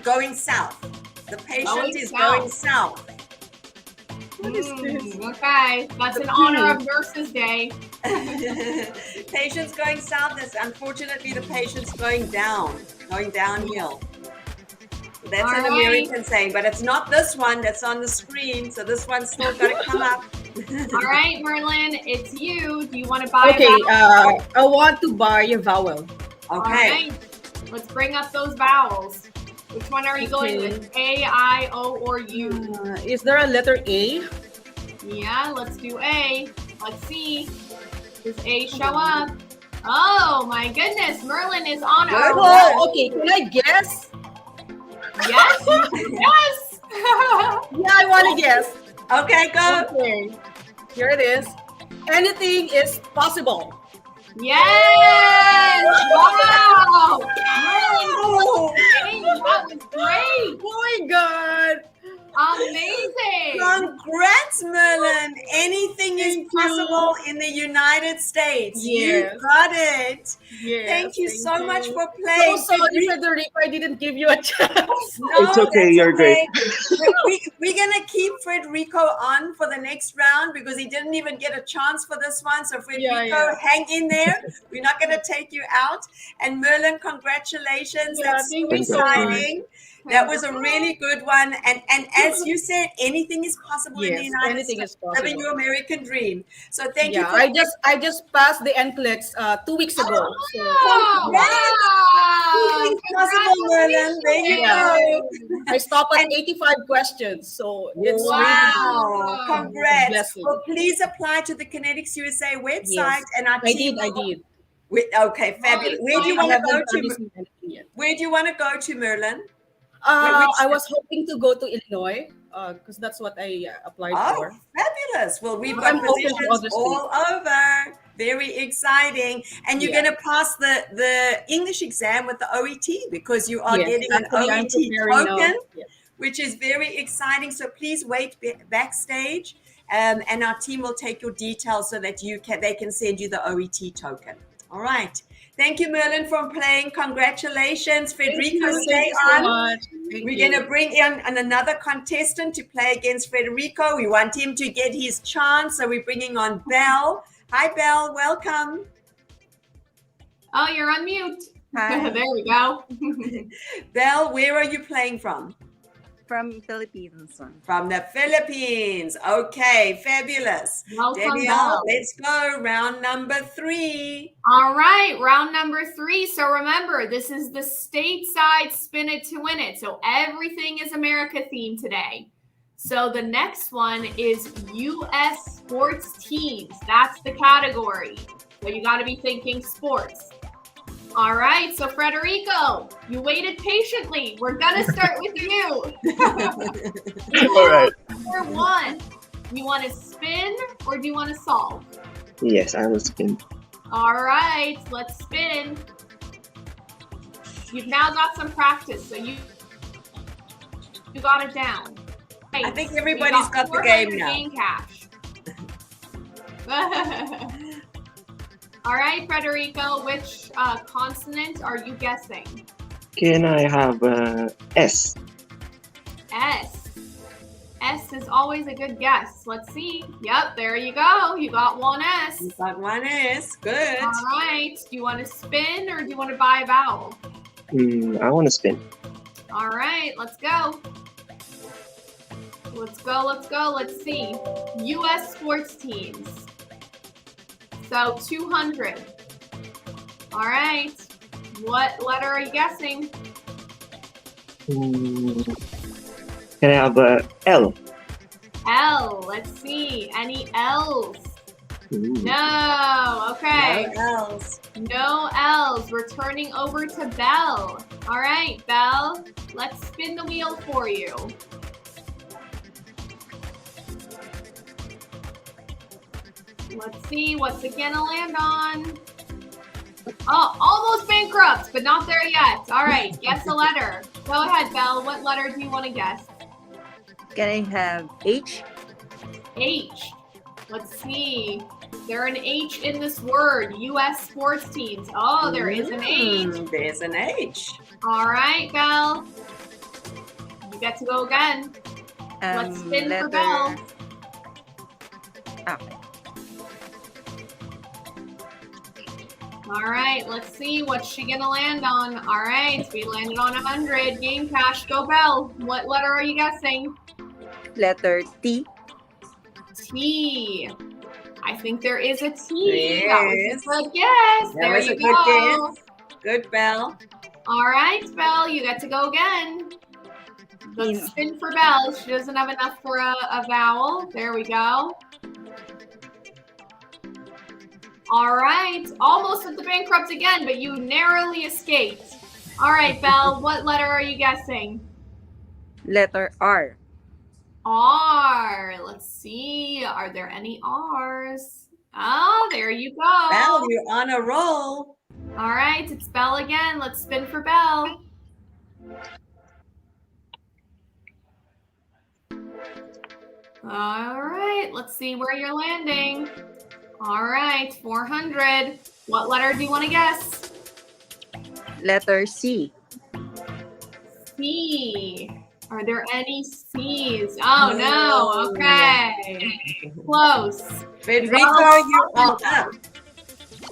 going south. The patient is going south. What is this? Okay, that's in honor of Nurses Day. Patient's going south. Is unfortunately the patient's going downhill. That's All an right. American saying, but it's not this one that's on the screen. So this one's still got to come up. All right, Merlin, it's you. Do you want to buy Okay, a vowel? I want to buy a vowel. Okay. All right, let's bring up those vowels. Which one are you going with? A, I, O, or U? Is there a letter A? Yeah, let's do A. Let's see. Does A show up? Oh my goodness, Merlin is on a roll. Oh, okay. Can I guess? Yes, yes. Yeah, I want to guess. Okay, go. Okay. Here it is. Anything is possible. Yes! Wow! Oh, Merlin, that was great. Oh my God. Amazing. congrats, Merlin. Anything is possible in the United States. Yes. You got it. Yes, Thank you so much for So playing. sorry, Federico, I didn't give you a chance. No, It's okay, that's you're great. We're going to keep Frederico on for the next round because he didn't even get a chance for this one. So, Frederico, Yeah. hang in there. We're not going to take you out. And Merlin, congratulations. Yeah, That's so thank you so exciting. That was a really good one. And as you said, anything is possible in the Yes, United anything States. is possible. Living your American dream. So, thank you Yeah, for I just passed the NCLEX 2 weeks ago. So Oh, wow. Anything's possible, Merlin. There you Yeah. go. I stopped at 85 questions. So it's Wow. Wow. Congrats. Blessing. Well, please apply to the Kinetics USA website Yes. and our I team. did. Okay, fabulous. Where do you I want to haven't go to? received anything yet. Where do you want to go to, Merlin? I was hoping to go to Illinois because that's what I applied Oh, for. fabulous. Well, we've But got I'm open to positions other all over. Very exciting. And you're Yeah. going to pass the English exam with the OET because you are Yes, getting an actually, I'm OET preparing now. token, Yes. which is very exciting. So please wait backstage, and our team will take your details so that they can send you the OET token. All right. Thank you, Merlin, for playing. Congratulations, Federico. Stay Thank you so on. much. Thank We're you. going to bring in another contestant to play against Federico. We want him to get his chance, so we're bringing on Belle. Hi, Belle. Welcome. Oh, you're on mute. Hi, There we go. Belle, where are you playing from? from Philippines. From the Philippines. Okay, fabulous. Welcome, Danielle, Belle. let's go. Round number 3. All right, round number 3. So remember, this is the stateside spin it to win it. So everything is America themed today. So the next one is U.S. sports teams. That's the category. So you got to be thinking sports. All right, so Frederico, you waited patiently. We're going to start with you. All right. Number 1, you want to spin or do you want to solve? Yes, I will spin. All right, let's spin. You've now got some practice, so you got it down. Right. I think everybody's got the game now. Game cash. All right, Frederico, which consonant are you guessing? Can I have S? S. S is always a good guess. Let's see. Yep, there you go. You got one S. You got one S. Good. All right. Do you want to spin or do you want to buy a vowel? I want to spin. All right, let's go. Let's go. Let's see. U.S. sports teams. So 200. All right. What letter are you guessing? Can I have L? L. L. Let's see. Any L's? Ooh. No. Okay. No L's. No L's. We're turning over to Belle. All right, Belle. Let's spin the wheel for you. Let's see what's it gonna land on. Oh, almost bankrupt, but not there yet. All right, guess a letter. Go ahead, Belle. What letter do you want to guess? Can I have H? H. Let's see. There an H in this word. U.S. sports teams. Oh, there is an H. There's an H. All right, Belle. You get to go again. Let's spin for Belle. Okay. All right, let's see what's she gonna land on. All right, we landed on 100. Game cash. Go, Belle. What letter are you guessing? Letter T. T. I think there is a T. Yes. That was a good guess. That There was you a go. good guess. Good, Belle. All right, Belle, you get to go again. Let's spin for Belle. She doesn't have enough for a vowel. There we go. All right, almost at the bankrupt again, but you narrowly escaped. All right, Belle, what letter are you guessing? Letter R. R. Let's see. Are there any R's? Oh, there you go. Belle, you're on a roll. All right, it's Belle again. Let's spin for Belle. All right, let's see where you're landing. All right, 400. What letter do you want to guess? Letter C. C. Are there any C's? Oh, no. Okay. Close. Federico, you're all up.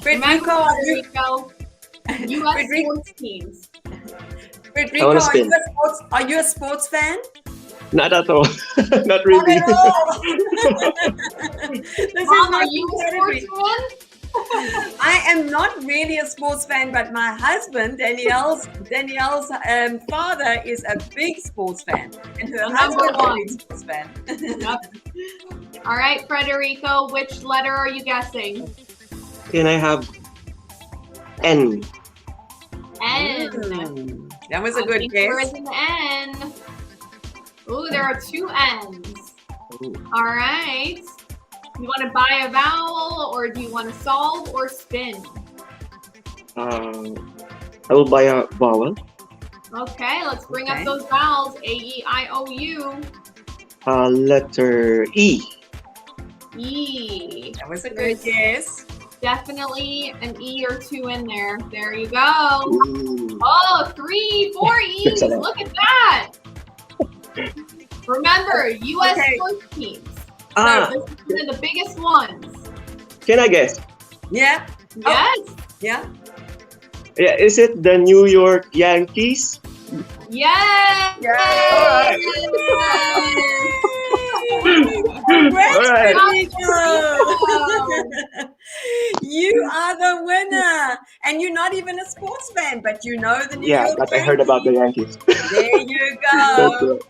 Remember, Federico, U.S. sports teams. Federico, wanna spin. are you a sports fan? Not at all. Not Not really. at all. This Mom, is are not you a category. sports fan? I am not really a sports fan, but my husband, Danielle's father, is a big sports fan, and her husband is a big sports fan. Yep. All right, Federico, which letter are you guessing? Can I have N? N. That was a I good think there guess. is an N. Ooh, there are two N's. Ooh. All right. You want to buy a vowel, or do you want to solve or spin? I will buy a vowel. Okay, let's bring Okay. up those vowels. A, E, I, O, U. Letter E. E. That was a good guess. Definitely an E or two in there. There you go. Ooh. Oh, 3, 4 E's. Excellent. Look at that. Remember, U.S. Okay. sports teams. Ah, So this is one of the biggest ones. can I guess? Yeah, Yes. yeah. Yeah, is it the New York Yankees? Yes. Yay! Congrats, All right. Federico. You are the winner, and you're not even a sports fan, but you know the New Yeah, York but I heard about the Yankees. There you That's go. it.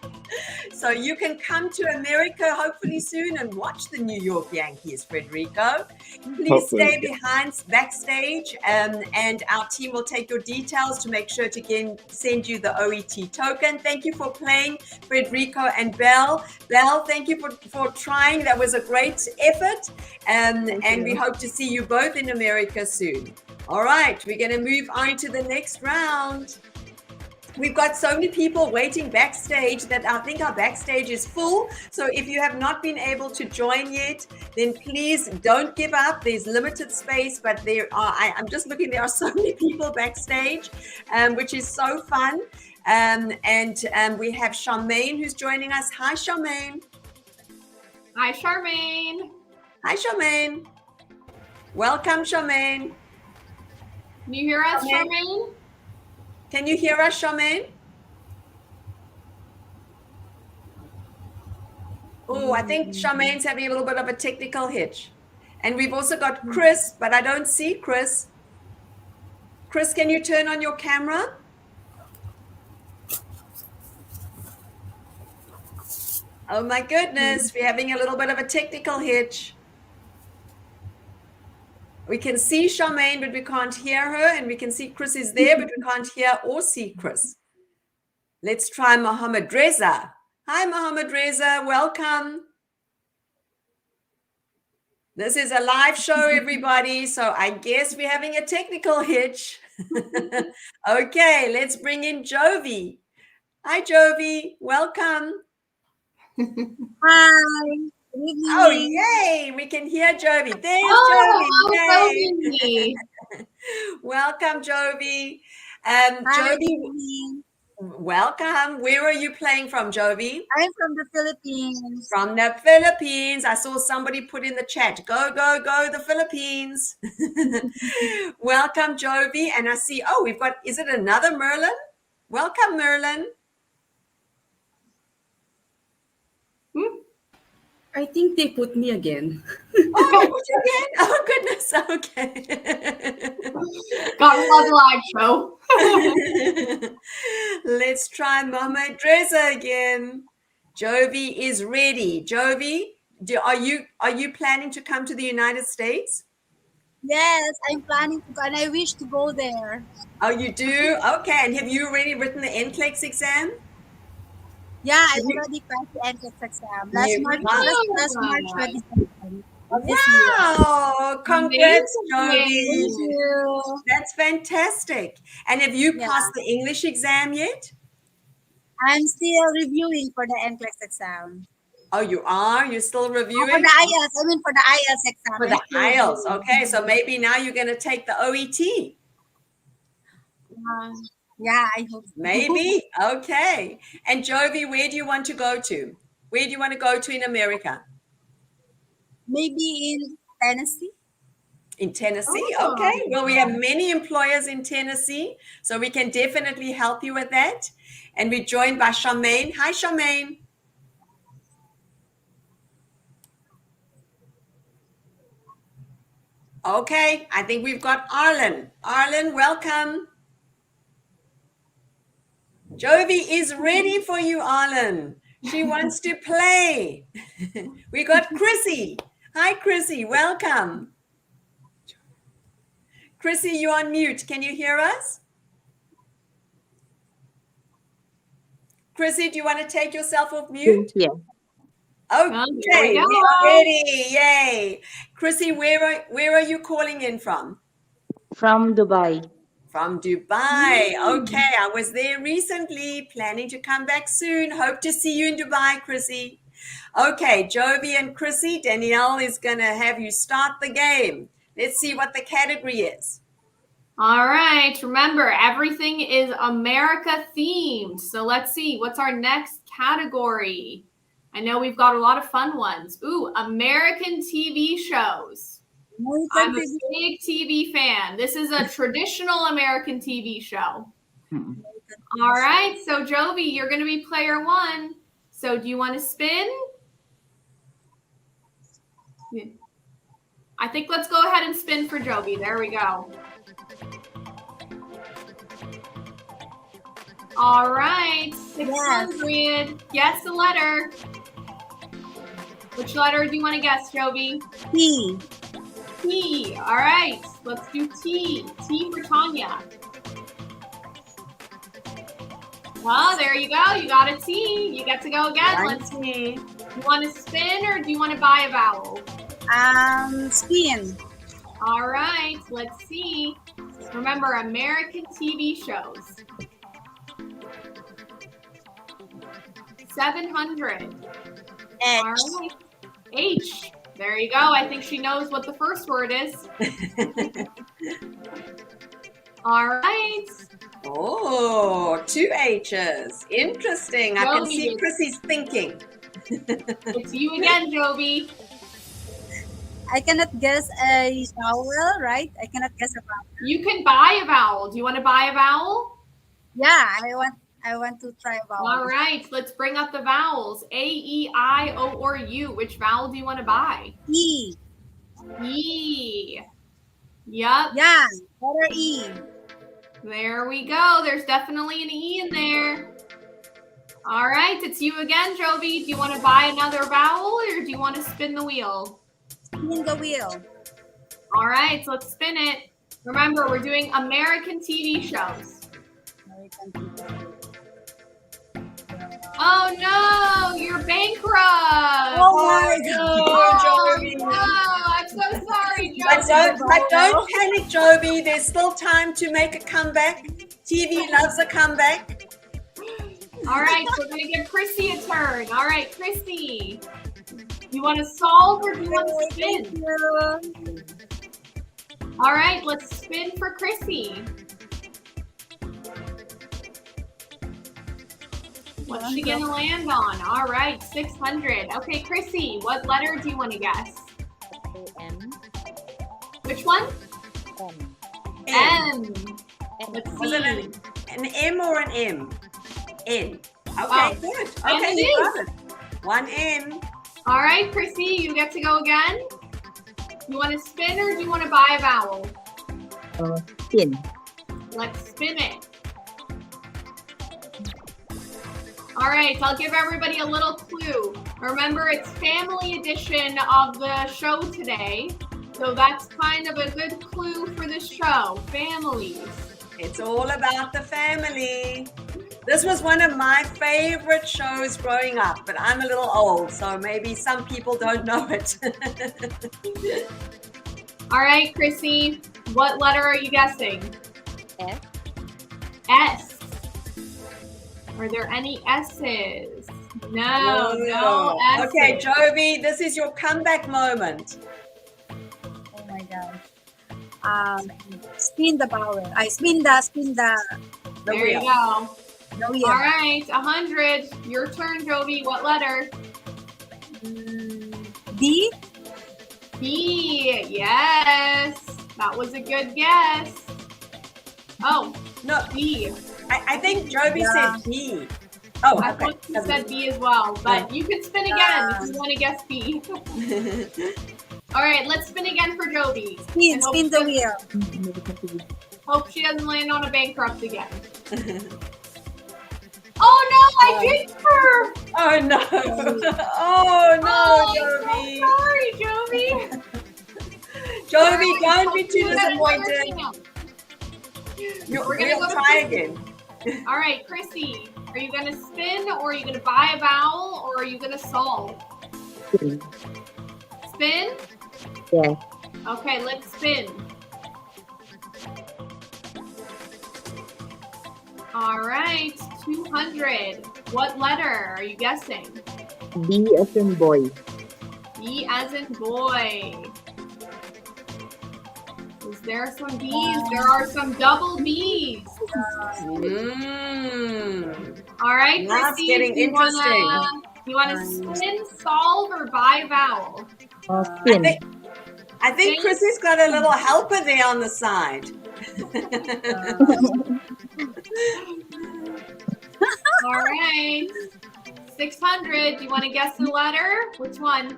So you can come to America hopefully soon and watch the New York Yankees, Federico. Please Hopefully, stay yeah. backstage, and our team will take your details to make sure to again send you the OET token. Thank you for playing, Federico and Belle. Belle, thank you for trying. That was a great effort, and we hope to see you both in America soon. All right, we're going to move on to the next round. We've got so many people waiting backstage that I think our backstage is full. So if you have not been able to join yet, then please don't give up. There's limited space, but I'm just looking, there are so many people backstage, which is so fun. And we have Charmaine who's joining us. Hi, Charmaine. Hi, Charmaine. Hi, Charmaine. Welcome, Charmaine. Can you hear us, Charmaine? Charmaine? Can you hear us, Charmaine? Oh, I think Charmaine's having a little bit of a technical hitch. And we've also got Chris, but I don't see Chris. Chris, can you turn on your camera? Oh my goodness, we're having a little bit of a technical hitch. We can see Charmaine, but we can't hear her, and we can see Chris is there, but we can't hear or see Chris. Let's try Mohammed Reza. Hi, Mohammed Reza, welcome. This is a live show, everybody, so I guess we're having a technical hitch. Okay, let's bring in Jovi. Hi, Jovi, welcome. Hi. Good evening. Oh, yay, we can hear Jovi. There's Oh, Jovi, yay. Jovi. Welcome, Jovi. Hi, good Jovi, evening. welcome. Where are you playing from, Jovi? I'm from the Philippines. From the Philippines. I saw somebody put in the chat, go, go, go, the Philippines. Welcome, Jovi. And I see, oh, we've got, is it another Merlin? Welcome, Merlin. I think they put me again. Oh, again? Oh, goodness. Okay. Gotta love the live show. Let's try Mama Dreza again. Jovi is ready. Jovi, are you planning to come to the United States? Yes, I'm planning to go and I wish to go there. Oh, you do? Okay. And have you already written the NCLEX exam? Yeah, I already passed the entrance exam. Last March 27 of this year. Wow. Congrats, Jovi. Thank you. That's fantastic. And have you passed the English exam yet? I'm still reviewing for the NCLEX exam. Oh, you are? You're still reviewing? For the IELTS. I mean for the IELTS exam. For the IELTS. Okay. So maybe now you're going to take the OET. Yeah, I hope so. Maybe. Okay. And Jovi, where do you want to go to? Where do you want to go to in America? Maybe in Tennessee. In Tennessee? Oh. Okay. Well, we have many employers in Tennessee, so we can definitely help you with that. And we're joined by Charmaine. Hi, Charmaine. Okay. I think we've got Arlen. Arlen, welcome. Jovi is ready for you, Arlen. She wants to play. We got Chrissy. Hi, Chrissy. Welcome. Chrissy, you're on mute. Can you hear us? Chrissy, do you want to take yourself off mute? Yeah. Okay, we are ready. Yay. Chrissy, where are you calling in from? From Dubai. From Dubai. Okay, I was there recently, planning to come back soon. Hope to see you in Dubai, Chrissy. Okay, Jovi and Chrissy, Danielle is going to have you start the game. Let's see what the category is. All right. Remember, everything is America themed. So let's see. What's our next category? I know we've got a lot of fun ones. Ooh, American TV shows. I'm a big TV fan. This is a traditional American TV show. All right. So, Jovi, you're going to be player one. So, do you want to spin? I think let's go ahead and spin for Jovi. There we go. All right. 600. Guess a letter. Which letter do you want to guess, Jovi? T. T. All right. Let's do T. T for Tanya. Well, there you go. You got a T. You get to go again. Let's see. You want to spin or do you want to buy a vowel? Spin. All right. Let's see. Remember, American TV shows. 700. H. All right. H. There you go. I think she knows what the first word is. All right. Oh, 2 H's. Interesting. I can see Chrissy's thinking. It's you again, Jovi. I cannot guess a vowel, right? I cannot guess a vowel. You can buy a vowel. Do you want to buy a vowel? Yeah, I want to try a vowel. All right, let's bring up the vowels. A, E, I, O, or U. Which vowel do you want to buy? E. E. Yep. Yeah, letter E. There we go. There's definitely an E in there. All right, it's you again, Jovi. Do you want to buy another vowel or do you want to spin the wheel? Spin the wheel. All right, so let's spin it. Remember, we're doing American TV shows. American TV. Oh no, you're bankrupt. Oh my God, Jovi. No, I'm so sorry, But Jovi. don't panic, Jovi. There's still time to make a comeback. TV loves a comeback. All right, so we're gonna give Chrissy a turn. All right, Chrissy, you want to solve or do you want to spin? All right, let's spin for Chrissy. What's she gonna land on? All right, 600. Okay, Chrissy, what letter do you want to guess? M. Which one? M. M. Let's Was it see. an M or an M? N. Okay, Oh, good. and Okay, it you is. got it. One M. All right, Chrissy, you get to go again. You want to spin or do you want to buy a vowel? Spin. Let's spin it. All right, I'll give everybody a little clue. Remember, it's family edition of the show today. So that's kind of a good clue for this show, families. It's all about the family. This was one of my favorite shows growing up, but I'm a little old, so maybe some people don't know it. All right, Chrissy, what letter are you guessing? S. S. Are there any S's? No S's. Okay, Jovi, this is your comeback moment. Oh my gosh. Spin the vowel. I spin the There you go. the wheel. All right, 100. Your turn, Jovi. What letter? D. B. Yes. That was a good guess. Oh, No, B. I think Jovi Yeah. said B. Oh, I okay. thought you said B as well, but you can spin again if you want to guess B. All right, let's spin again for Jovi. And hope Spin she the doesn't- wheel. Hope she doesn't land on a bankrupt again. Oh no, I jinxed her! Oh no! Oh no, Jovi! I'm so sorry, Jovi. Jovi, don't Hope be too you get another disappointed. chance. We'll We're gonna go to try Chrissy. again. All right, Chrissy, are you gonna spin or are you gonna buy a vowel or are you gonna solve? Spin. Spin? Yeah. Okay, let's spin. All right, 200. What letter are you guessing? B as in boy. B as in boy. Is there some B's? There are some double B's. All right, Now it's Chrissy, getting do you interesting. wanna spin, solve, or buy a vowel? Spin. I think Chrissy's got a little helper there on the side. All right. 600. Do you want to guess the letter? Which one?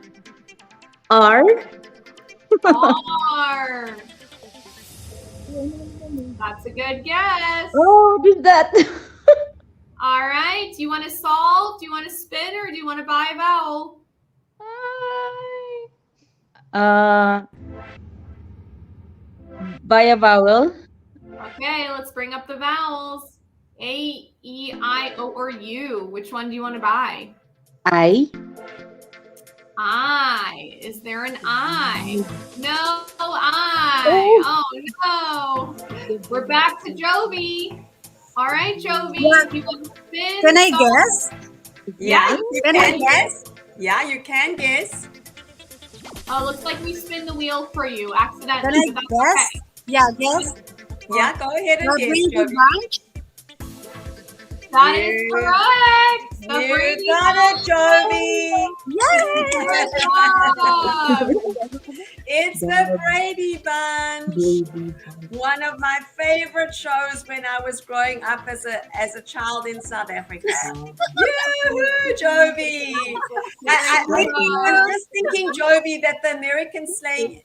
R. R. That's a good guess. Oh, did that. All right. Do you want to solve? Do you want to spin or do you want to buy a vowel? By a vowel. Okay, let's bring up the vowels. A, E, I, O, or U. Which one do you want to buy? I. I. Is there an I? No I. Oh no. We're back to Jovi. All right, Jovi. Yeah. You want to spin? Can I solve? guess? Yeah, you Can I can guess. Yeah, you can guess. Oh, looks like we spin the wheel for you accidentally. Can I but that's guess? okay. Yeah, guess. Yeah, go ahead and The guess, Brady Jovi. Bunch. That is You- correct. The You Brady got it, Jovi. Good job. It's the Brady Bunch. One of my favorite shows when I was growing up as a child in South Africa. Yoo-hoo, Jovi! I'm just thinking, Jovi, that the American saying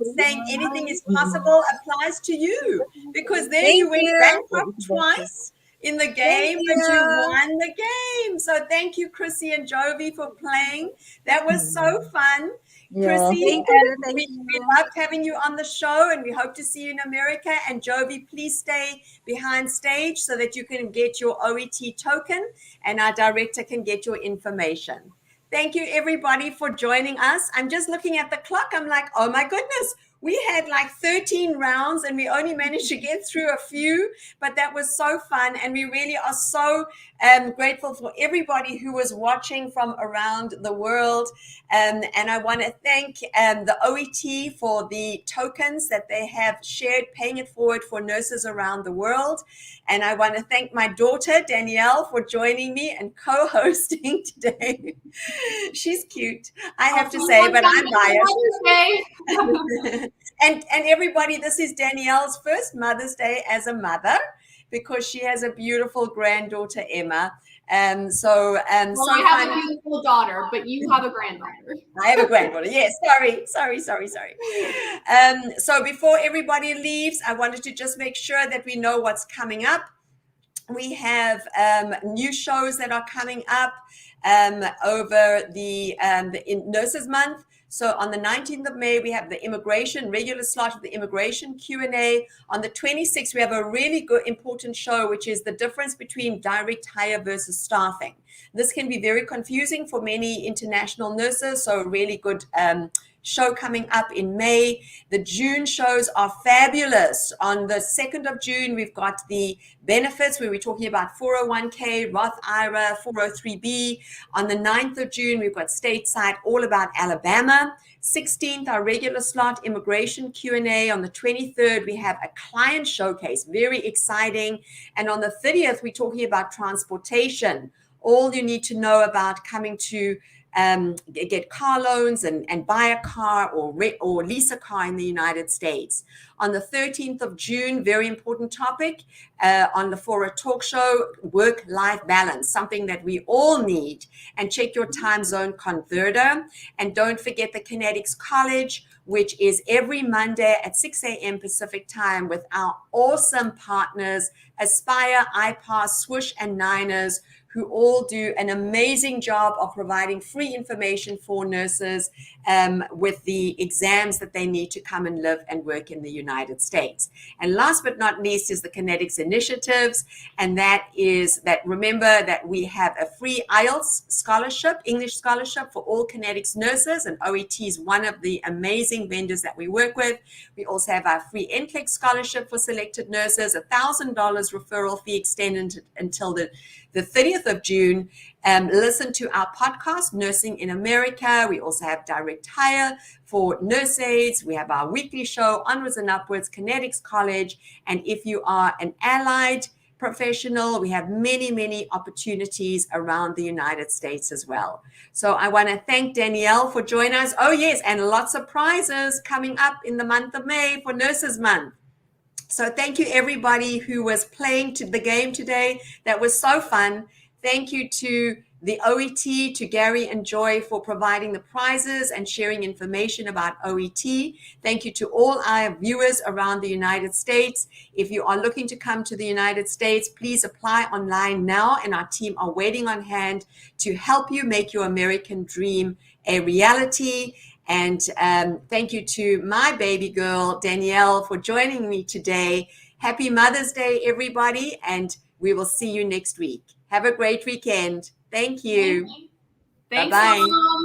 anything is possible applies to you because there you Thank went you. bankrupt twice in the game, but you won the game. So thank you, Chrissy and Jovi, for playing. That was so fun. Chrissy, Thank we you. loved having you on the show, and we hope to see you in America. And Jovi, please stay behind stage so that you can get your OET token and our director can get your information. Thank you, everybody, for joining us. I'm just looking at the clock. I'm like, oh my goodness, we had like 13 rounds and we only managed to get through a few, but that was so fun. And we really are so grateful for everybody who was watching from around the world. And I want to thank the OET for the tokens that they have shared, paying it forward for nurses around the world. And I want to thank my daughter, Danielle, for joining me and co-hosting today. She's cute, I have to say, but I'm biased. And everybody, this is Danielle's first Mother's Day as a mother because she has a beautiful granddaughter, Emma. I have a beautiful daughter, but you have a granddaughter. I have a granddaughter. Yes, sorry. So before everybody leaves, I wanted to just make sure that we know what's coming up. We have new shows that are coming up over the Nurses Month. So on the 19th of May, we have the regular slot of the immigration Q&A. On the 26th, we have a really good, important show, which is the difference between direct hire versus staffing. This can be very confusing for many international nurses, so a really good show coming up in May. The June shows are fabulous. On the 2nd of June, we've got the benefits where we're talking about 401k, Roth IRA, 403b. On the 9th of June, we've got stateside, all about Alabama. 16th, our regular slot, immigration Q&A. On the 23rd, we have a client showcase, very exciting. And on the 30th, we're talking about transportation. All you need to know about coming to get car loans and buy a car or lease a car in the United States. On the 13th of June, very important topic on the Fora Talk Show, work-life balance, something that we all need. And check your time zone converter. And don't forget the Kinetics College, which is every Monday at 6 a.m. Pacific time with our awesome partners, Aspire, iPass, Swoosh, and Niners, who all do an amazing job of providing free information for nurses with the exams that they need to come and live and work in the United States. And last but not least is the Kinetics Initiatives. And that is that, remember that we have a free IELTS scholarship, English scholarship for all Kinetics nurses, and OET is one of the amazing vendors that we work with. We also have our free NCLEX scholarship for selected nurses, $1,000 referral fee extended until the 30th of June. Listen to our podcast, Nursing in America. We also have direct hire for nurse aides. We have our weekly show, Onwards and Upwards, Kinetics College. And if you are an allied professional, we have many, many opportunities around the United States as well. So I want to thank Danielle for joining us. Oh, yes, and lots of prizes coming up in the month of May for Nurses Month. So thank you, everybody who was playing the game today. That was so fun. Thank you to the OET, to Gary and Joy for providing the prizes and sharing information about OET. Thank you to all our viewers around the United States. If you are looking to come to the United States, please apply online now, and our team are waiting on hand to help you make your American dream a reality. And thank you to my baby girl, Danielle, for joining me today. Happy Mother's Day, everybody, and we will see you next week. Have a great weekend. Thank you. Thanks, Bye-bye. Mom.